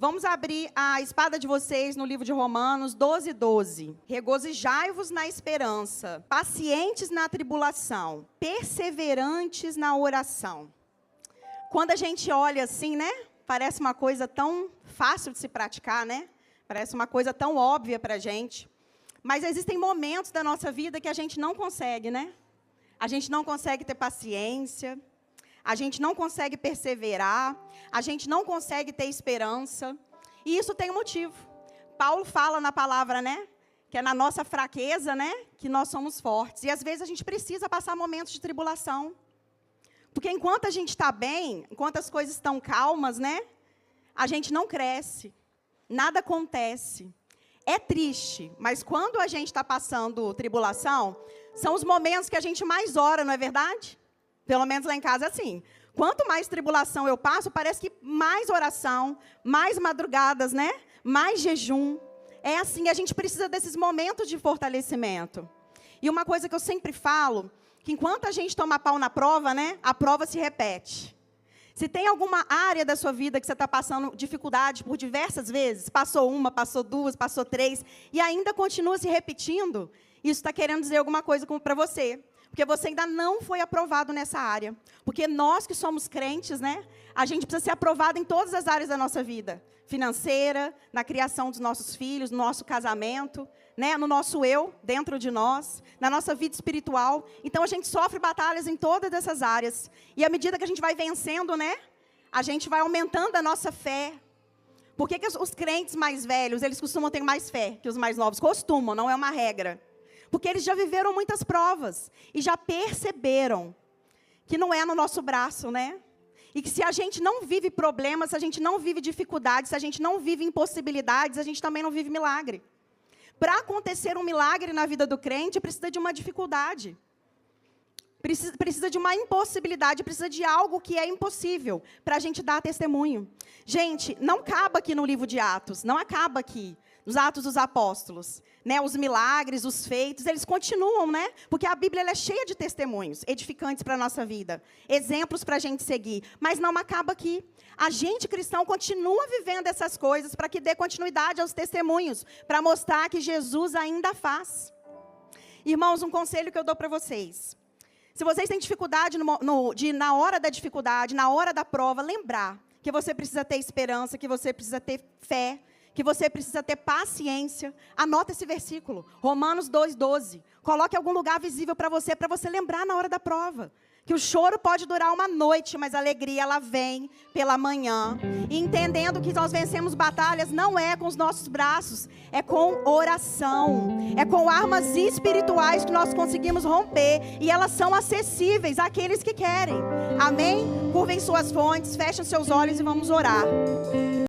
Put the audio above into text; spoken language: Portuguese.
Vamos abrir a espada de vocês no livro de Romanos 12:12. Regozijai-vos na esperança, pacientes na tribulação, perseverantes na oração. Quando a gente olha assim, né? Parece uma coisa tão fácil de se praticar, né? Parece uma coisa tão óbvia para a gente. Mas existem momentos da nossa vida que a gente não consegue, né? A gente não consegue ter paciência, a gente não consegue perseverar, a gente não consegue ter esperança. E isso tem um motivo. Paulo fala na palavra, né? Que é na nossa fraqueza, né? Que nós somos fortes. E às vezes a gente precisa passar momentos de tribulação. Porque enquanto a gente está bem, enquanto as coisas estão calmas, né? A gente não cresce, nada acontece. É triste, mas quando a gente está passando tribulação, são os momentos que a gente mais ora, não é verdade? Pelo menos lá em casa é assim. Quanto mais tribulação eu passo, parece que mais oração, mais madrugadas, né? Mais jejum. É assim, a gente precisa desses momentos de fortalecimento. E uma coisa que eu sempre falo, que enquanto a gente toma pau na prova, né? A prova se repete. Se tem alguma área da sua vida que você está passando dificuldade por diversas vezes, passou uma, passou duas, passou três, e ainda continua se repetindo, isso está querendo dizer alguma coisa para você. Porque você ainda não foi aprovado nessa área. Porque nós que somos crentes, né? A gente precisa ser aprovado em todas as áreas da nossa vida. Financeira, na criação dos nossos filhos, no nosso casamento, né? No nosso eu, dentro de nós, na nossa vida espiritual. Então, a gente sofre batalhas em todas essas áreas. E à medida que a gente vai vencendo, né? A gente vai aumentando a nossa fé. Por que os crentes mais velhos, eles costumam ter mais fé que os mais novos? Costumam, não é uma regra. Porque eles já viveram muitas provas e já perceberam que não é no nosso braço, né? E que se a gente não vive problemas, se a gente não vive dificuldades, se a gente não vive impossibilidades, a gente também não vive milagre. Para acontecer um milagre na vida do crente, precisa de uma dificuldade. Precisa de uma impossibilidade, precisa de algo que é impossível para a gente dar testemunho. Gente, não acaba aqui no livro de Atos, não acaba aqui. Nos Atos dos Apóstolos, né? Os milagres, os feitos, eles continuam, né? Porque a Bíblia ela é cheia de testemunhos edificantes para a nossa vida, exemplos para a gente seguir, mas não acaba aqui. A gente cristão continua vivendo essas coisas para que dê continuidade aos testemunhos, para mostrar que Jesus ainda faz. Irmãos, um conselho que eu dou para vocês. Se vocês têm dificuldade na hora da dificuldade, na hora da prova, lembrar que você precisa ter esperança, que você precisa ter fé, que você precisa ter paciência. Anota esse versículo, Romanos 2:12. Coloque em algum lugar visível para você lembrar na hora da prova. Que o choro pode durar uma noite, mas a alegria ela vem pela manhã. E entendendo que nós vencemos batalhas não é com os nossos braços, é com oração. É com armas espirituais que nós conseguimos romper. E elas são acessíveis àqueles que querem. Amém? Curvem suas fontes, fechem seus olhos e vamos orar.